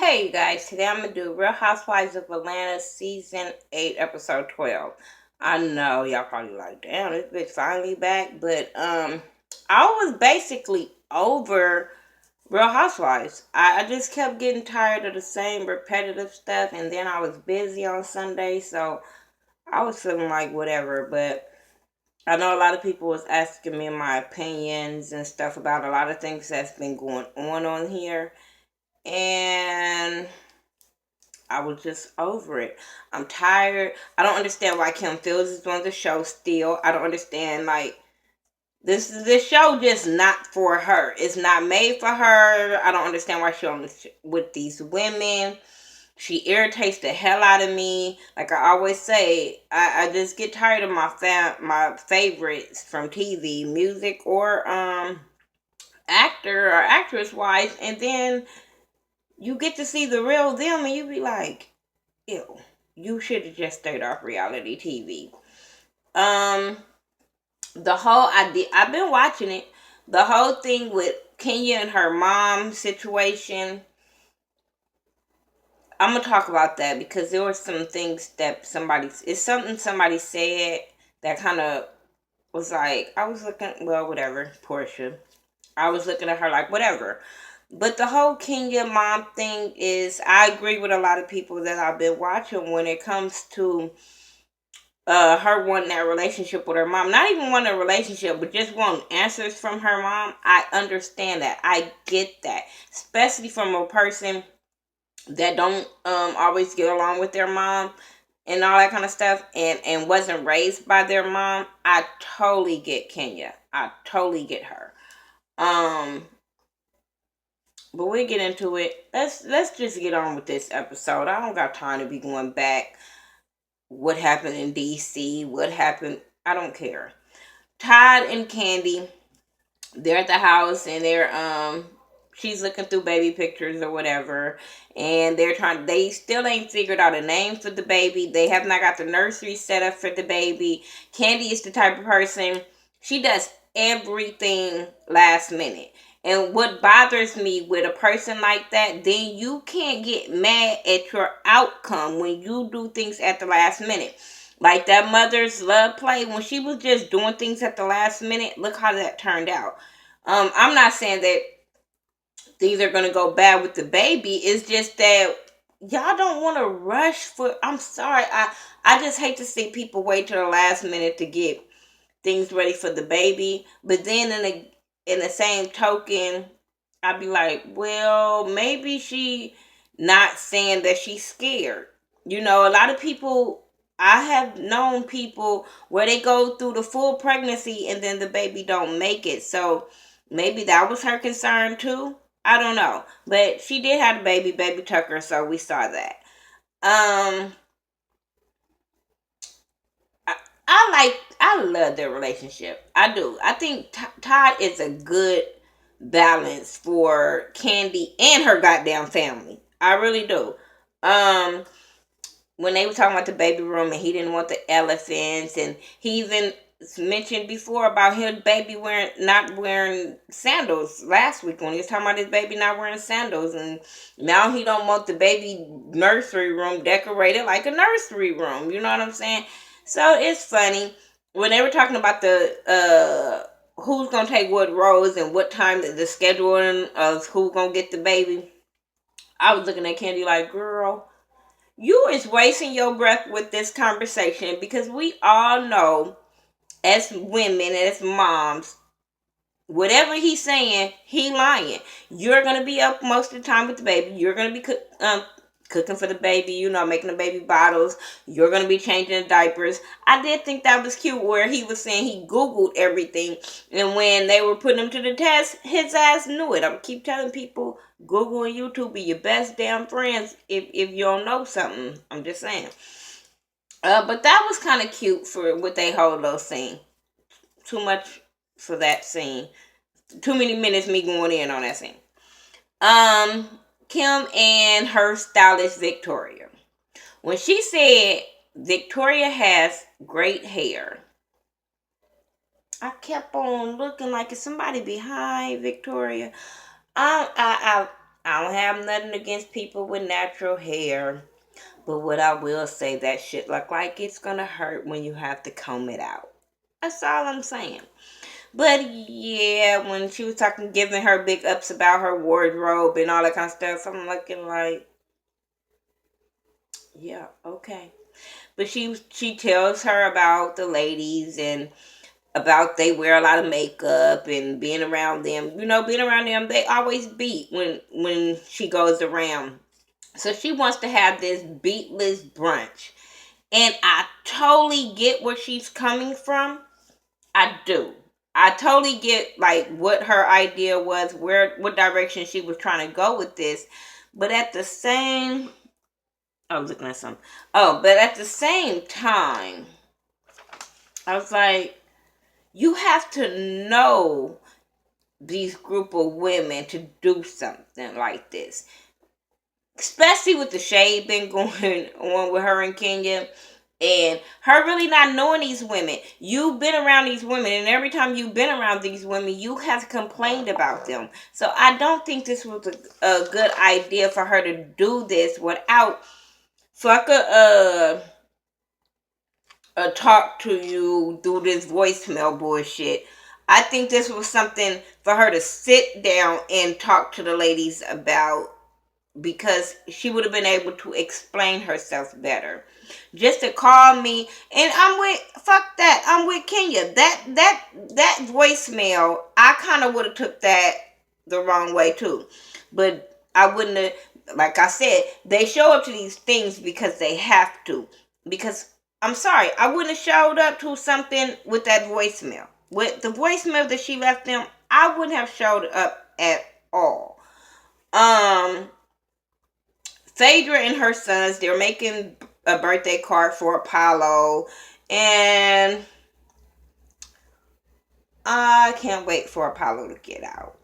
Hey you guys, today I'm gonna do Real Housewives of Atlanta season 8 episode 12. I know y'all probably like, damn, this bitch finally back, but I was basically over Real Housewives. I just kept getting tired of the same repetitive stuff, and then I was busy on Sunday, so I was feeling like whatever. But I know a lot of people was asking me my opinions and stuff about a lot of things that's been going on here, and I was just over it. I'm tired. I don't understand why Kim Fields is on the show still. I don't understand, like, this show just not for her. It's not made for her. I don't understand why she's on with these women. She irritates the hell out of me. Like I always say, I just get tired of my favorites from TV, music or actor or actress wise, and then you get to see the real them, and you be like, ew, you should have just stayed off reality TV. Um, the whole idea, I've been watching it. The whole thing with Kenya and her mom situation. I'm gonna talk about that because there were some things that it's something somebody said that kind of was like, I was looking, well, whatever, Porsha. I was looking at her like, whatever. But the whole Kenya mom thing is, I agree with a lot of people that I've been watching when it comes to her wanting that relationship with her mom. Not even wanting a relationship, but just wanting answers from her mom. I understand that. I get that. Especially from a person that don't always get along with their mom and all that kind of stuff, and wasn't raised by their mom. I totally get Kenya. I totally get her. But we'll get into it. Let's just get on with this episode. I don't got time to be going back what happened in DC, what happened. I don't care. Todd and Kandi, they're at the house, and she's looking through baby pictures or whatever, and they still ain't figured out a name for the baby. They have not got the nursery set up for the baby. Kandi is the type of person, she does everything last minute. And what bothers me with a person like that, then you can't get mad at your outcome when you do things at the last minute. Like that mother's love play, when she was just doing things at the last minute, look how that turned out. I'm not saying that things are gonna go bad with the baby. It's just that y'all don't want to rush for. I'm sorry. I just hate to see people wait till the last minute to get things ready for the baby. But then in the same token, I'd be like, well, maybe she not saying that she's scared. You know, a lot of people. I have known people where they go through the full pregnancy and then the baby don't make it. So maybe that was her concern too. I don't know. But she did have a baby Tucker, so we saw that. Um I love their relationship. I do. I think Todd is a good balance for Kandi and her goddamn family. I really do. Um when they were talking about the baby room and he didn't want the elephants, and he even mentioned before about his baby not wearing sandals last week when he was talking about his baby not wearing sandals, and now he don't want the baby nursery room decorated like a nursery room. You know what I'm saying? So it's funny when they were talking about the who's gonna take what roles and what time, the scheduling of who's gonna get the baby. I was looking at Kandi like, girl, you is wasting your breath with this conversation, because we all know as women, as moms, whatever he's saying, he lying. You're gonna be up most of the time with the baby. You're gonna be cooking for the baby, making the baby bottles. You're gonna be changing the diapers. I did think that was cute where he was saying he Googled everything, and when they were putting him to the test, his ass knew it. I'm keep telling people, Google and YouTube be your best damn friends if you don't know something. I'm just saying. But that was kind of cute for what they hold those scene. Too much for that scene. Too many minutes me going in on that scene. Kim and her stylist Victoria. When she said Victoria has great hair, I kept on looking like, is somebody behind Victoria? I I don't have nothing against people with natural hair. But what I will say, that shit look like it's gonna hurt when you have to comb it out. That's all I'm saying. But yeah, when she was talking, giving her big ups about her wardrobe and all that kind of stuff, I'm looking like, yeah, okay. But she tells her about the ladies and about they wear a lot of makeup and being around them. You know, being around them, they always beat when she goes around. So she wants to have this beatless brunch. And I totally get where she's coming from. I do. I totally get like what her idea was, what direction she was trying to go with this. But at the same I was looking at something. Oh, but at the same time, I was like, you have to know these group of women to do something like this. Especially with the shade been going on with her and Kenya. And her really not knowing these women. You've been around these women, and every time you've been around these women, you have complained about them. So I don't think this was a good idea for her to do this without fuck talk to you through this voicemail bullshit. I think this was something for her to sit down and talk to the ladies about, because she would have been able to explain herself better. Just to call me and I'm with fuck that. I'm with Kenya. That voicemail, I kind of would have took that the wrong way too. But I wouldn't have, like I said, they show up to these things because they have to. Because I'm sorry, I wouldn't have showed up to something with that voicemail. With the voicemail that she left them, I wouldn't have showed up at all. Um Phaedra and her sons, they're making a birthday card for Apollo, and I can't wait for Apollo to get out.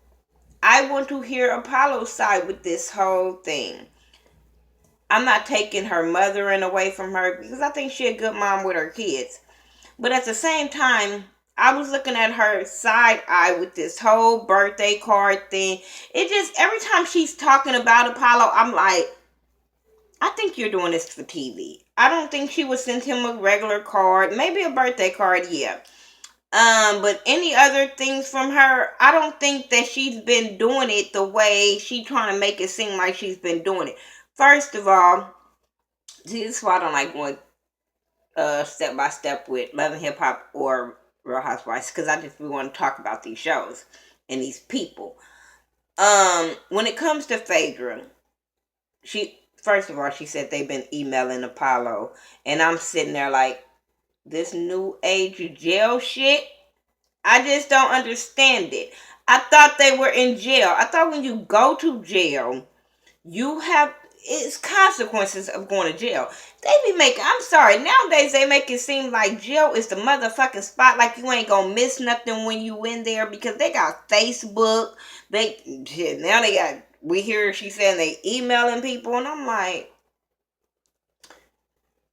I want to hear Apollo's side with this whole thing. I'm not taking her mothering away from her because I think she's a good mom with her kids. But at the same time, I was looking at her side eye with this whole birthday card thing. It just, every time she's talking about Apollo, I'm like, I think you're doing this for TV. I don't think she would send him a regular card, maybe a birthday card, yeah. But any other things from her, I don't think that she's been doing it the way she trying to make it seem like she's been doing it. First of all, this is why I don't like going step by step with Love and Hip Hop or Real Housewives, because I just really want to talk about these shows and these people. When it comes to Phaedra, she first of all, she said they've been emailing Apollo, and I'm sitting there like, this new age jail shit, I just don't understand it. I thought they were in jail. I thought when you go to jail, you have, it's consequences of going to jail. They be making, I'm sorry, nowadays they make it seem like jail is the motherfucking spot, like you ain't gonna miss nothing when you in there, because they got Facebook, now they got, we hear she saying they emailing people, and I'm like,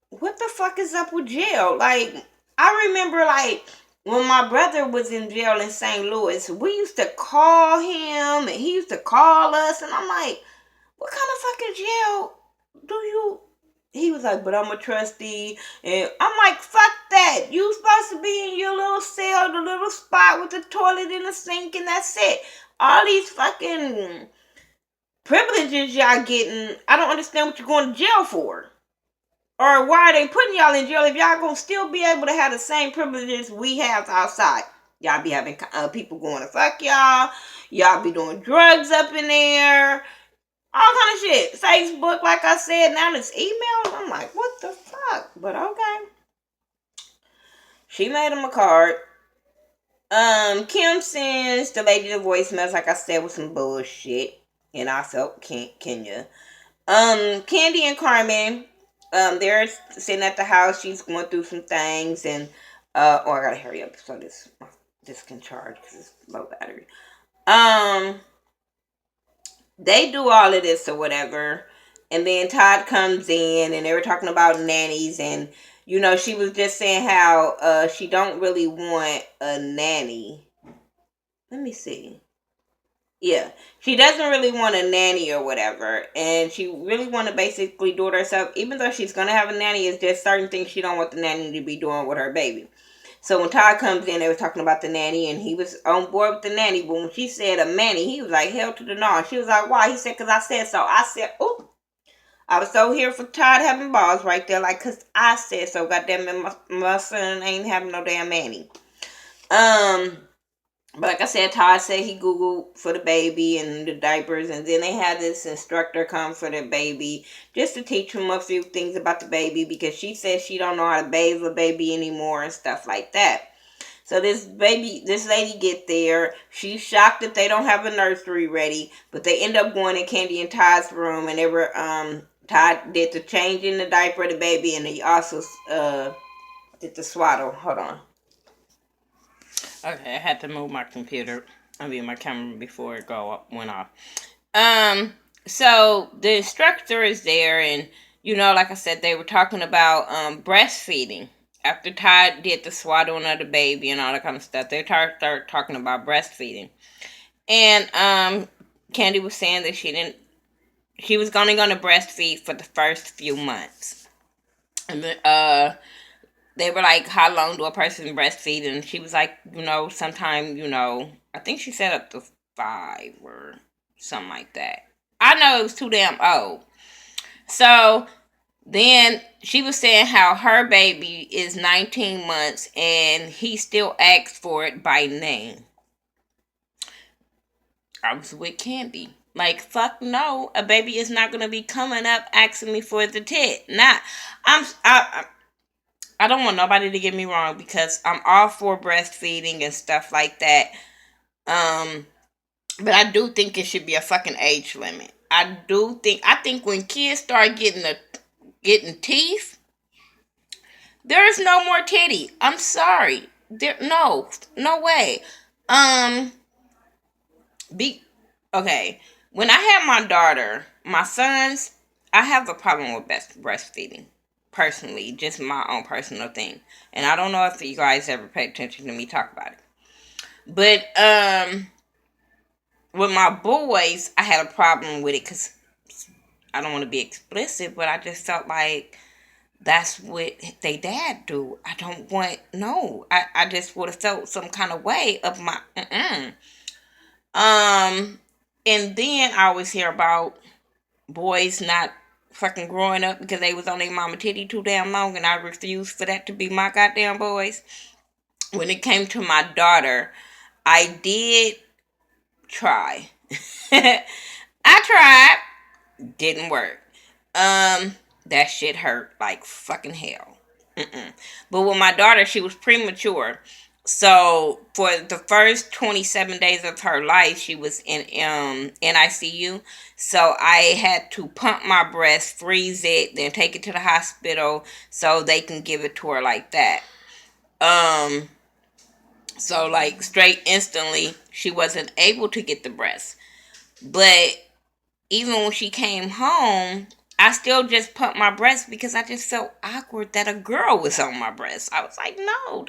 what the fuck is up with jail? Like, I remember like when my brother was in jail in St. Louis, we used to call him and he used to call us, and I'm like, what kind of fucking jail do you? He was like, but I'm a trustee, and I'm like, fuck that. You supposed to be in your little cell, the little spot with the toilet and the sink, and that's it. All these fucking privileges y'all getting, I don't understand what you're going to jail for. Or why are they putting y'all in jail if y'all gonna still be able to have the same privileges we have outside? Y'all be having people going to fuck y'all. Y'all be doing drugs up in there. All kind of shit. Facebook, like I said, now it's emails. I'm like, what the fuck? But okay. She made him a card. Kim sends the lady the voicemails, like I said, with some bullshit. And I felt Kenya. Kandi and Carmen, they're sitting at the house. She's going through some things, and oh, I gotta hurry up so this can charge because it's low battery. They do all of this or whatever, and then Todd comes in, and they were talking about nannies, and you know, she was just saying how she don't really want a nanny. Let me see. Yeah, she doesn't really want a nanny or whatever, and she really want to basically do it herself. Even though she's gonna have a nanny, it's just certain things she don't want the nanny to be doing with her baby. So when Todd comes in, they were talking about the nanny, and he was on board with the nanny. But when she said a nanny, he was like, hell to the no. She was like, why? He said, because I said so. I said, oh, I was so here for Todd having balls right there, like, because I said so. Goddamn it, my son ain't having no damn nanny. Um, but like I said, Todd said he Googled for the baby and the diapers, and then they had this instructor come for the baby just to teach him a few things about the baby because she said she don't know how to bathe a baby anymore and stuff like that. So this lady get there. She's shocked that they don't have a nursery ready, but they end up going in Kandi and Todd's room, and they were Todd did the change in the diaper of the baby, and he also did the swaddle. Hold on. Okay, I had to move my computer. My camera before it went off. Um, so the instructor is there, and like I said, they were talking about breastfeeding. After Todd did the swaddling of the baby and all that kind of stuff, they start talking about breastfeeding. And Kandi was saying that she was only going to breastfeed for the first few months. And they were like, how long do a person breastfeed? And she was like, sometime, I think she said up to 5 or something like that. I know it was too damn old. So then she was saying how her baby is 19 months and he still asks for it by name. I was with Kandi. Like, fuck no, a baby is not gonna be coming up asking me for the tit. Nah, I don't want nobody to get me wrong because I'm all for breastfeeding and stuff like that. But I do think it should be a fucking age limit. I think when kids start getting teeth, there is no more titty. I'm sorry. No way. Um, be okay. When I had my daughter, my sons, I have a problem with breastfeeding. Personally, just my own personal thing. And I don't know if you guys ever pay attention to me talk about it. But with my boys, I had a problem with it because I don't want to be explicit, but I just felt like that's what they dad do. I don't want no. I just would have felt some kind of way of my and then I always hear about boys not fucking growing up because they was on their mama titty too damn long, and I refuse for that to be my goddamn boys. When it came to my daughter, I did try. I tried, didn't work. That shit hurt like fucking hell. But with my daughter, she was premature. So for the first 27 days of her life, she was in NICU. So I had to pump my breast, freeze it, then take it to the hospital so they can give it to her like that. So like straight instantly, she wasn't able to get the breast. But even when she came home, I still just pumped my breast because I just felt awkward that a girl was on my breast. I was like, no,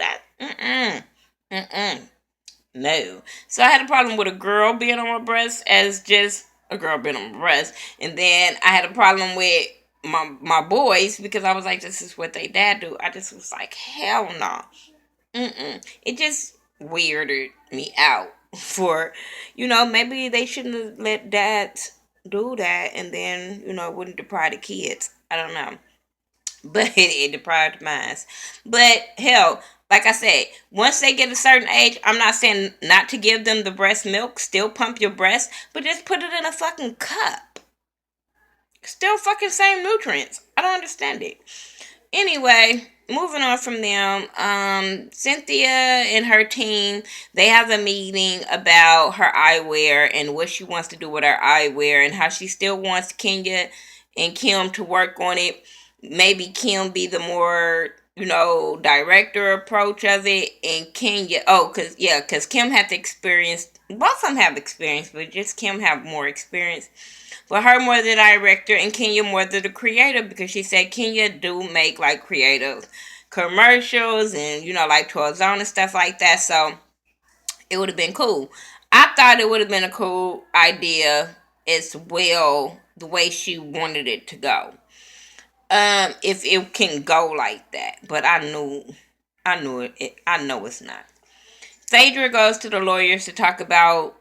no. So I had a problem with a girl being on my breast as just a girl being on my breast. And then I had a problem with my boys because I was like, this is what they dad do. I just was like, hell no. It just weirded me out for, maybe they shouldn't have let dads do that and then, wouldn't deprive the kids. I don't know. But it deprived mine. But hell, like I said, once they get a certain age, I'm not saying not to give them the breast milk. Still pump your breast, but just put it in a fucking cup. Still fucking same nutrients. I don't understand it. Anyway, moving on from them, Cynthia and her team, they have a meeting about her eyewear and what she wants to do with her eyewear and how she still wants Kenya and Kim to work on it. Maybe Kim be the more, director approach of it, and Kenya, because Kim had the experience, both of them have experience, but just Kim have more experience. For her more the director and Kenya more the creator, because she said Kenya do make like creative commercials and like 12 Zone and stuff like that. So it would have been cool. I thought it would have been a cool idea as well, the way she wanted it to go. If it can go like that, but I knew it. I know it's not. Phaedra goes to the lawyers to talk about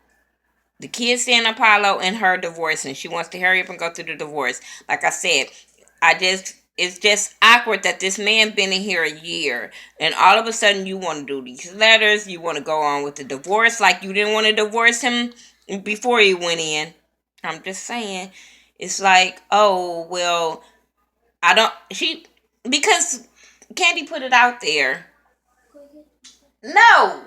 the kids and Apollo and her divorce, and she wants to hurry up and go through the divorce. Like I said, it's just awkward that this man been in here a year, and all of a sudden you want to do these letters, you want to go on with the divorce, like you didn't want to divorce him before he went in. I'm just saying, it's like, oh well, I don't. She because Kandi put it out there. No,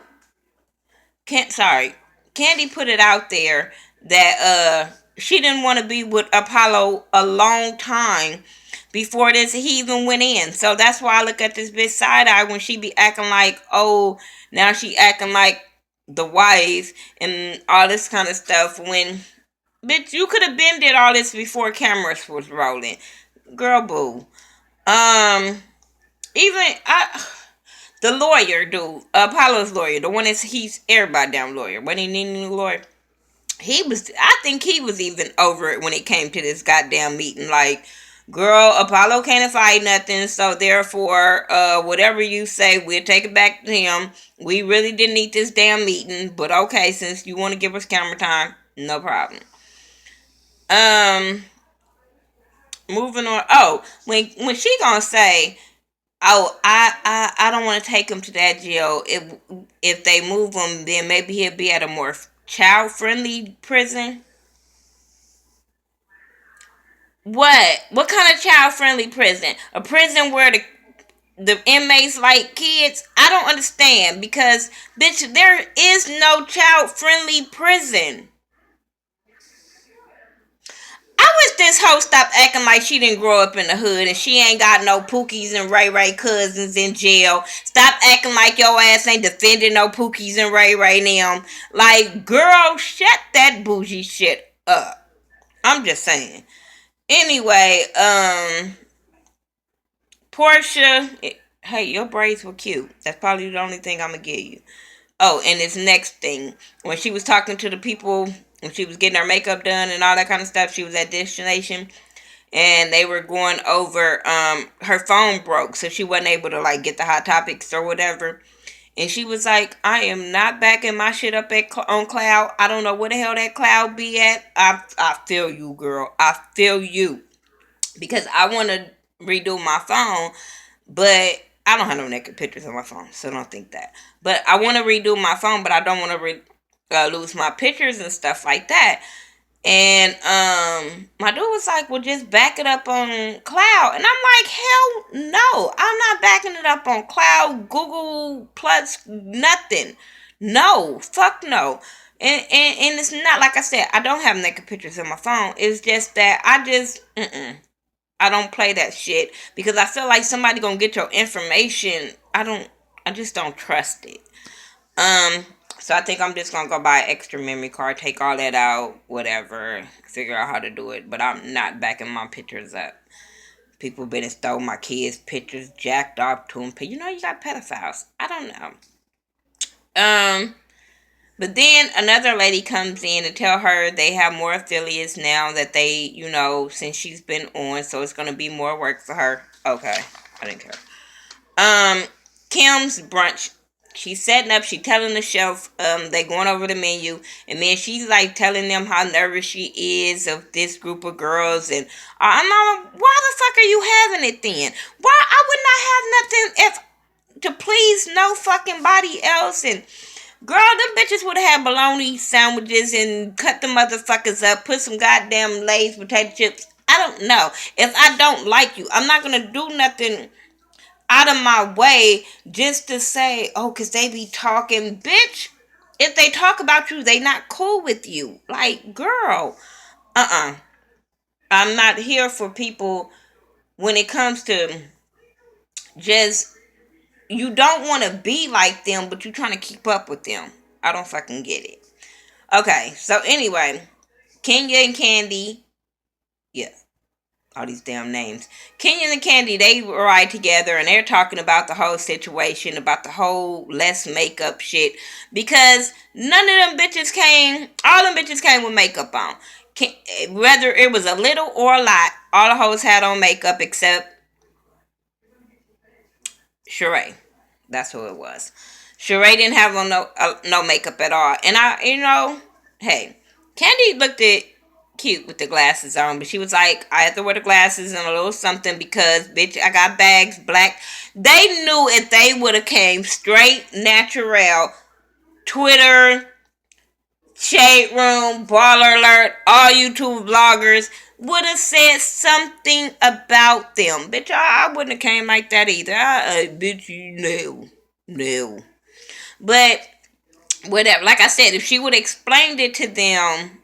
can't. Sorry, Kandi put it out there that she didn't want to be with Apollo a long time before this he even went in. So that's why I look at this bitch side eye when she be acting like, oh, now she acting like the wife and all this kind of stuff. When bitch, you could have been did all this before cameras was rolling, girl. Boo. Um, even I. The lawyer, dude, Apollo's lawyer, the one that's he's everybody damn lawyer. When he needed a new lawyer, he was. I think he was even over it when it came to this goddamn meeting. Like, girl, Apollo can't fight nothing, so therefore, whatever you say, we'll take it back to him. We really didn't need this damn meeting, but okay, since you want to give us camera time, no problem. Um, moving on. Oh, when she gonna say, oh, I don't want to take him to that jail. If they move him, then maybe he'll be at a more child friendly prison. What kind of child friendly prison? A prison where the inmates like kids? I don't understand because bitch, there is no child friendly prison. I wish this hoe stopped acting like she didn't grow up in the hood and she ain't got no Pookies and Ray Ray cousins in jail. Stop acting like your ass ain't defending no Pookies and Ray Ray now. Like, girl, shut that bougie shit up. I'm just saying. Anyway, Porsha, hey, your braids were cute. That's probably the only thing I'm gonna give you. Oh, and this next thing, when she was talking to the people, when she was getting her makeup done and all that kind of stuff, she was at Destination and they were going over her phone broke, so she wasn't able to like get the hot topics or whatever. And she was like, I am not backing my shit up on cloud. I don't know where the hell that cloud be at. I feel you, girl. I feel you. Because I want to redo my phone, but I don't have no naked pictures on my phone, so don't think that. But I want to redo my phone, but I don't want to lose my pictures and stuff like that. And my dude was like, well, just back it up on cloud. And I'm like, hell no. I'm not backing it up on cloud, Google Plus, nothing. No, fuck no. And it's not like I said, I don't have naked pictures in my phone. It's just that I don't play that shit because I feel like somebody gonna get your information. I just don't trust it. Um, so I think I'm just gonna go buy an extra memory card, take all that out, whatever, figure out how to do it. But I'm not backing my pictures up. People been and stole my kids' pictures, jacked off to them. You know, you got pedophiles. I don't know. Um, but then another lady comes in and tell her they have more affiliates now that they, since she's been on, so it's gonna be more work for her. Okay, I didn't care. Kim's brunch. She's setting up. She telling the chef. They going over the menu, and then she's like telling them how nervous she is of this group of girls. And I'm like, why the fuck are you having it then? Why I would not have nothing if to please no fucking body else. And girl, them bitches would have had bologna sandwiches and cut the motherfuckers up, put some goddamn Lay's potato chips. I don't know. If I don't like you, I'm not gonna do nothing out of my way just to say, oh, because they be talking, bitch. If they talk about you, they not cool with you. Like, girl, I'm not here for people when it comes to just, you don't want to be like them, but you trying to keep up with them. I don't fucking get it. Okay, so anyway, Kenya and Kandi, yeah. All these damn names. Kenyon and Kandi, they ride together and they're talking about the whole situation, about the whole less makeup shit. Because none of them bitches came, all them bitches came with makeup on. Whether it was a little or a lot, all the hoes had on makeup except Sheree. That's who it was. Sheree didn't have on no makeup at all. And hey, Kandi looked at cute with the glasses on, but she was like, I have to wear the glasses and a little something because bitch, I got bags, black. They knew if they would have came straight natural, Twitter, Shade Room, Baller Alert, all YouTube vloggers would have said something about them. Bitch, I wouldn't have came like that either. Bitch, you know. No. But whatever. Like I said, if she would have explained it to them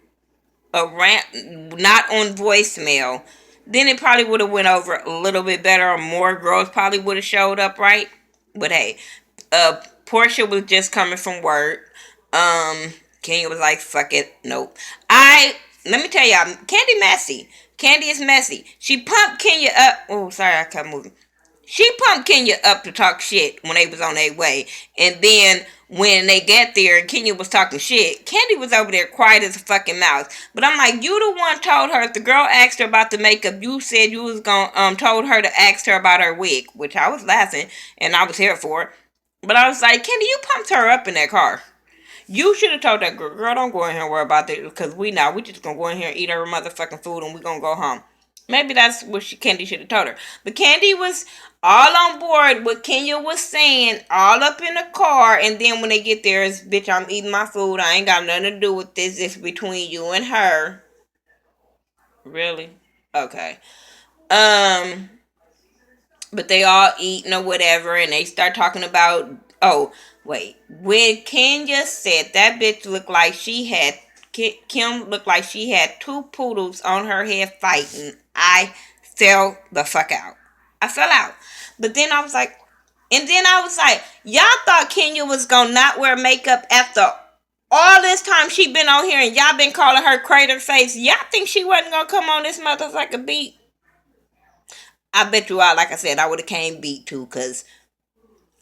around, not on voicemail, then it probably would have went over a little bit better, or more girls probably would have showed up, right? But hey, Porsha was just coming from work. Kenya was like, fuck it, nope. Let me tell y'all, Kandi messy. Kandi is messy. She pumped Kenya up. Oh, sorry, I kept moving. She pumped Kenya up to talk shit when they was on their way. And then when they get there and Kenya was talking shit, Kandi was over there quiet as a fucking mouse. But I'm like, you the one told her, if the girl asked her about the makeup, you said you was gonna told her to ask her about her wig, which I was laughing and I was here for it. But I was like, Kandi, you pumped her up in that car. You should have told that girl, don't go in here and worry about that because we just gonna go in here and eat her motherfucking food and we gonna go home. Maybe that's what Kandi should have told her. But Kandi was all on board with Kenya was saying, all up in the car, and then when they get there, it's, bitch, I'm eating my food. I ain't got nothing to do with this. It's between you and her. Really? Okay. Um, but they all eating or whatever, and they start talking about, oh, wait. When Kenya said that bitch looked like she had, Kim looked like she had two poodles on her head fighting, I fell the fuck out. I fell out. But then I was like, y'all thought Kenya was gonna not wear makeup after all this time she been on here and y'all been calling her crater face. Y'all think she wasn't gonna come on this motherfucker beat? I bet you all, like I said, I would have came beat too, because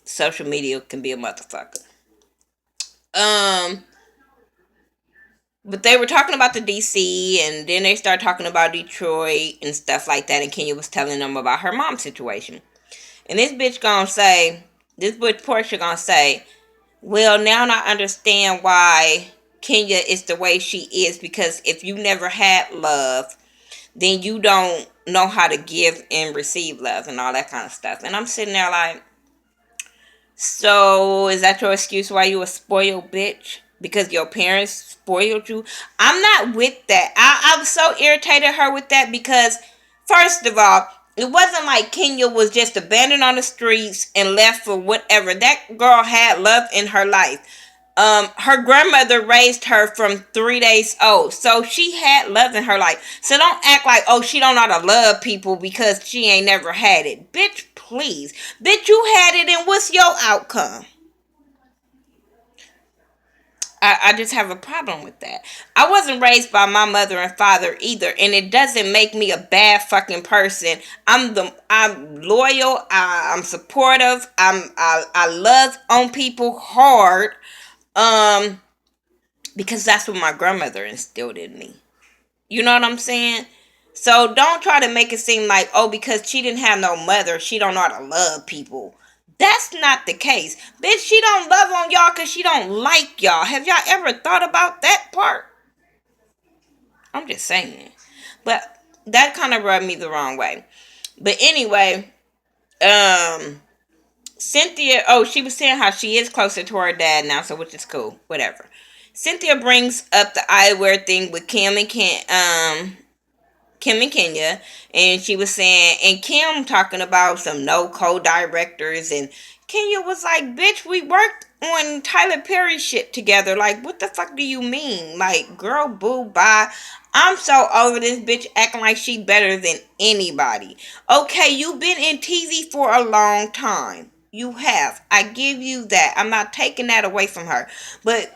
social media can be a motherfucker. But they were talking about the DC, and then they started talking about Detroit and stuff like that, and Kenya was telling them about her mom's situation. And this bitch Porsha gonna say, well, now I understand why Kenya is the way she is, because if you never had love, then you don't know how to give and receive love and all that kind of stuff. And I'm sitting there like, so is that your excuse why you a spoiled bitch? Because your parents spoiled you? I'm not with that. I was so irritated at her with that because, first of all, it wasn't like Kenya was just abandoned on the streets and left for whatever. That girl had love in her life. Her grandmother raised her from 3 days old, so she had love in her life. So don't act like, oh, she don't know how to love people because she ain't never had it. Bitch, please. Bitch, you had it, and what's your outcome? I just have a problem with that. I wasn't raised by my mother and father either, and it doesn't make me a bad fucking person. I'm loyal. I'm supportive. I love on people hard. Because that's what my grandmother instilled in me. You know what I'm saying? So don't try to make it seem like, oh, because she didn't have no mother, she don't know how to love people. That's not the case. Bitch, she don't love on y'all because she don't like y'all. Have y'all ever thought about that part? I'm just saying. But that kind of rubbed me the wrong way. But anyway, Cynthia, she was saying how she is closer to her dad now, so which is cool. Whatever. Cynthia brings up the eyewear thing with Kim and Kenya, and she was saying, and Kim talking about some no co-directors, and Kenya was like, bitch, we worked on Tyler Perry shit together. Like, what the fuck do you mean? Like, girl, boo, bye. I'm so over this bitch acting like she better than anybody. Okay, you've been in TV for a long time. You have. I give you that. I'm not taking that away from her. But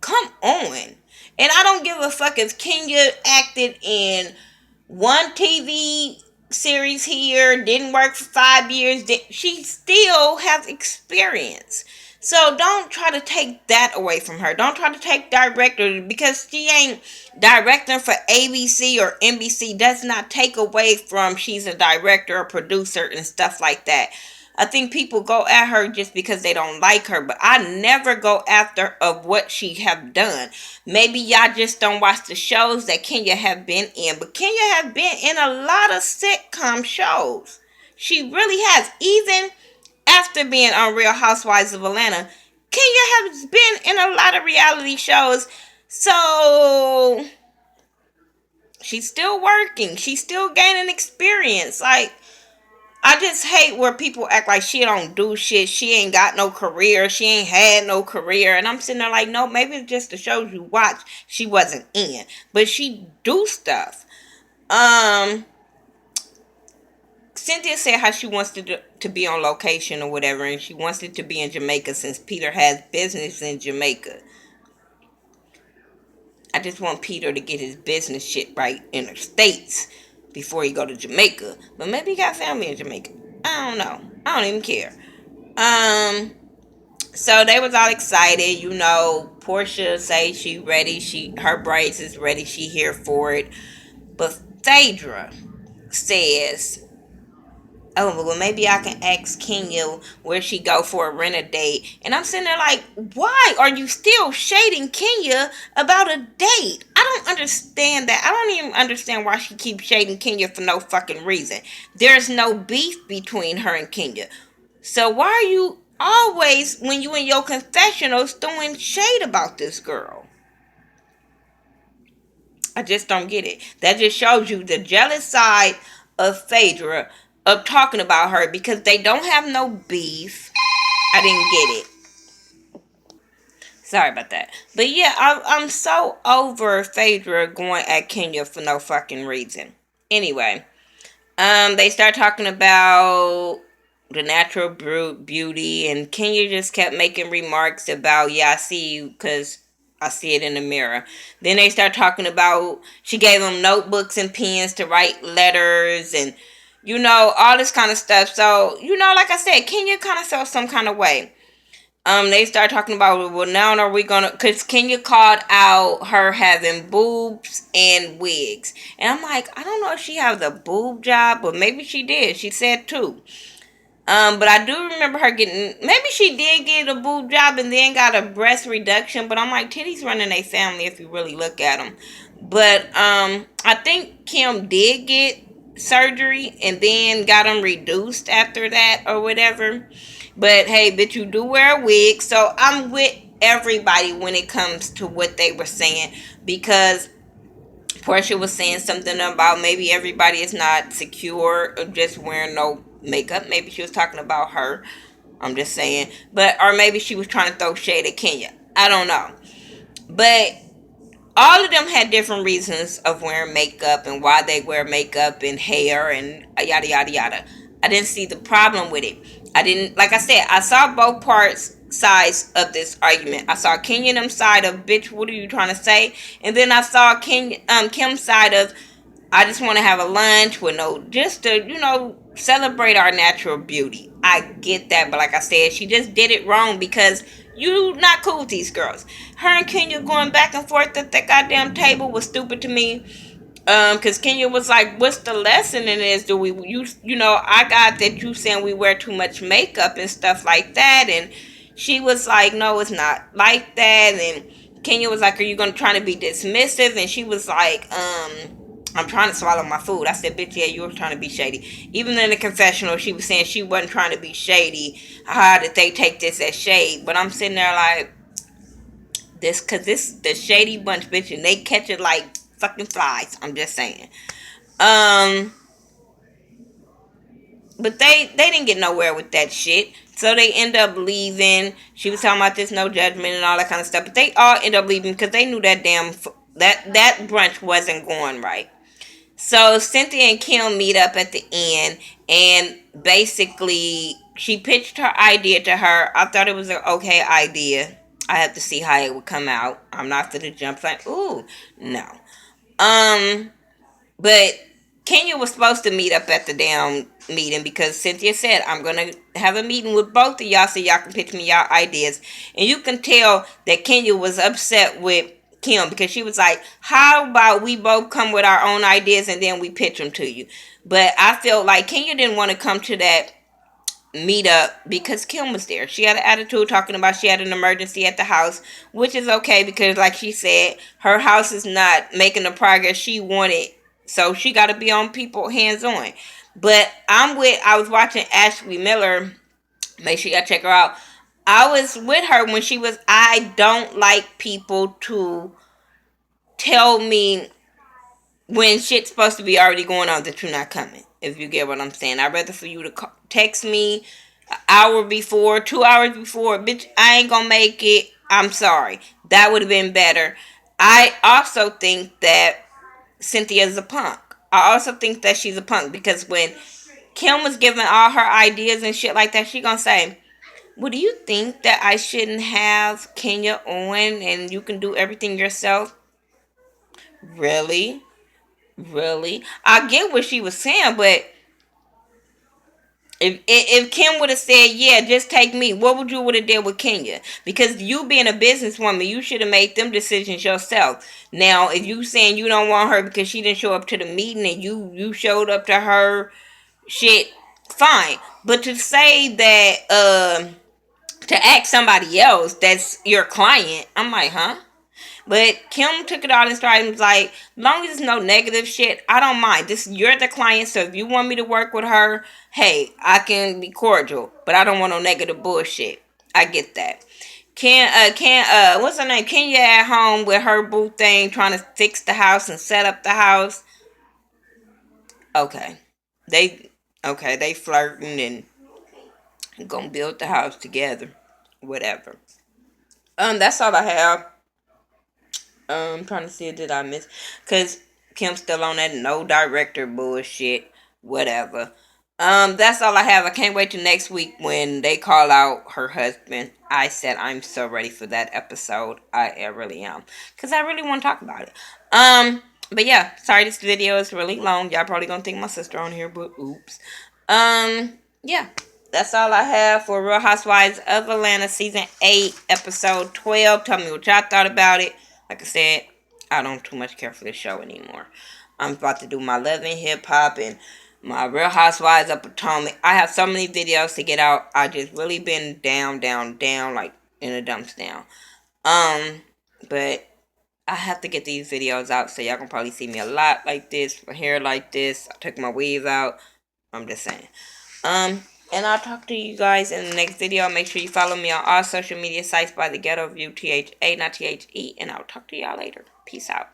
come on. And I don't give a fuck if Kenya acted in one TV series here, didn't work for 5 years. She still has experience. So don't try to take that away from her. Don't try to take director because she ain't directing for ABC or NBC. Does not take away from she's a director or producer and stuff like that. I think people go at her just because they don't like her, but I never go after of what she have done. Maybe y'all just don't watch the shows that Kenya have been in, but Kenya have been in a lot of sitcom shows. She really has. Even after being on Real Housewives of Atlanta, Kenya has been in a lot of reality shows. So she's still working. She's still gaining experience. Like, I just hate where people act like she don't do shit. She ain't got no career. She ain't had no career. And I'm sitting there like, no, maybe it's just the shows you watch she wasn't in. But she do stuff. Cynthia said how she wants to be on location or whatever. And she wants it to be in Jamaica since Peter has business in Jamaica. I just want Peter to get his business shit right in the States before he go to Jamaica. But maybe he got family in Jamaica. I don't know. I don't even care. So they was all excited, Porsha say she ready, her braids is ready, she here for it. But Phaedra says, oh, well, maybe I can ask Kenya where she go for a rent a date. And I'm sitting there like, why are you still shading Kenya about a date? I don't understand that. I don't even understand why she keeps shading Kenya for no fucking reason. There's no beef between her and Kenya. So why are you always, when you in your confessionals, throwing shade about this girl? I just don't get it. That just shows you the jealous side of Phaedra of talking about her because they don't have no beef. I didn't get it. Sorry about that. But yeah, I'm so over Phaedra going at Kenya for no fucking reason. Anyway, they start talking about the natural beauty, and Kenya just kept making remarks about, yeah, I see you because I see it in the mirror. Then they start talking about she gave them notebooks and pens to write letters and, all this kind of stuff. So, like I said, Kenya kind of felt some kind of way. They start talking about, well, now are we gonna, because Kenya called out her having boobs and wigs. And I'm like, I don't know if she has a boob job, but maybe she did. She said two. But I do remember her getting, maybe she did get a boob job and then got a breast reduction, but I'm like, titties running a family if you really look at them. But, I think Kim did get surgery and then got them reduced after that or whatever. But hey, bitch, you do wear a wig, so I'm with everybody when it comes to what they were saying, because Porsha was saying something about maybe everybody is not secure of just wearing no makeup. Maybe she was talking about her. I'm just saying. But, or maybe she was trying to throw shade at Kenya. I don't know. But all of them had different reasons of wearing makeup and why they wear makeup and hair and yada yada yada. I didn't see the problem with it. I didn't, like I said, I saw both sides of this argument. I saw Kenya them side of, bitch, what are you trying to say? And then I saw Kim's side of, I just want to have a lunch with just to, celebrate our natural beauty. I get that, but like I said, she just did it wrong because you not cool with these girls. Her and Kenya going back and forth at that goddamn table was stupid to me. Cause Kenya was like, what's the lesson in this? Do we, I got that you saying we wear too much makeup and stuff like that. And she was like, no, it's not like that. And Kenya was like, are you going to try to be dismissive? And she was like, I'm trying to swallow my food. I said, bitch, yeah, you were trying to be shady. Even in the confessional, she was saying she wasn't trying to be shady. How did they take this as shade? But I'm sitting there like, the shady bunch, bitch, and they catch it like fucking flies. I'm just saying. But they didn't get nowhere with that shit. So they end up leaving. She was talking about this no judgment and all that kind of stuff. But they all end up leaving because they knew that that brunch wasn't going right. So Cynthia and Kim meet up at the end, and basically she pitched her idea to her. I thought it was an okay idea. I have to see how it would come out. I'm not for the jump like, ooh, no. But Kenya was supposed to meet up at the damn meeting because Cynthia said, I'm going to have a meeting with both of y'all so y'all can pitch me y'all ideas. And you can tell that Kenya was upset with Kim because she was like, how about we both come with our own ideas and then we pitch them to you? But I felt like Kenya didn't want to come to that meet up because Kim was there. She had an attitude talking about she had an emergency at the house, which is okay because, like she said, her house is not making the progress she wanted, so she got to be on people hands on. But I was watching Ashley Miller. Make sure y'all check her out. I was with her when she was. I don't like people to tell me when shit's supposed to be already going on that you're not coming. If you get what I'm saying, I'd rather for you to text me an hour before, 2 hours before, bitch, I ain't gonna make it. I'm sorry. That would have been better. I also think that Cynthia's a punk. I also think that she's a punk because when Kim was giving all her ideas and shit like that, she gonna say, well, do you think that I shouldn't have Kenya on and you can do everything yourself? Really? Really? I get what she was saying, but if Kim would have said, yeah, just take me, what would you would have did with Kenya? Because you being a businesswoman, you should have made them decisions yourself. Now, if you saying you don't want her because she didn't show up to the meeting and you showed up to her shit, fine. But to say that to ask somebody else that's your client, I'm like, huh? But Kim took it all in stride and was like, long as there's no negative shit, I don't mind. This You're the client, so if you want me to work with her, hey, I can be cordial. But I don't want no negative bullshit. I get that. What's her name? Kenya at home with her boo thing trying to fix the house and set up the house. Okay. They they flirting and gonna build the house together. Whatever. That's all I have. I'm trying to see did I miss because Kim's still on that no director bullshit. Whatever. That's all I have. I can't wait till next week when they call out her husband. I said I'm so ready for that episode. I really am. Cause I really want to talk about it. But yeah, sorry this video is really long. Y'all probably gonna think my sister on here, but oops. Yeah. That's all I have for Real Housewives of Atlanta season 8, episode 12. Tell me what y'all thought about it. Like I said, I don't too much care for this show anymore. I'm about to do my Love and Hip Hop and my Real Housewives of Potomac. I have so many videos to get out. I just really been down, like in the dumps down. But I have to get these videos out so y'all can probably see me a lot like this, my hair like this. I took my weave out. I'm just saying. And I'll talk to you guys in the next video. Make sure you follow me on all social media sites by the Ghetto View, THA, not THE. And I'll talk to y'all later. Peace out.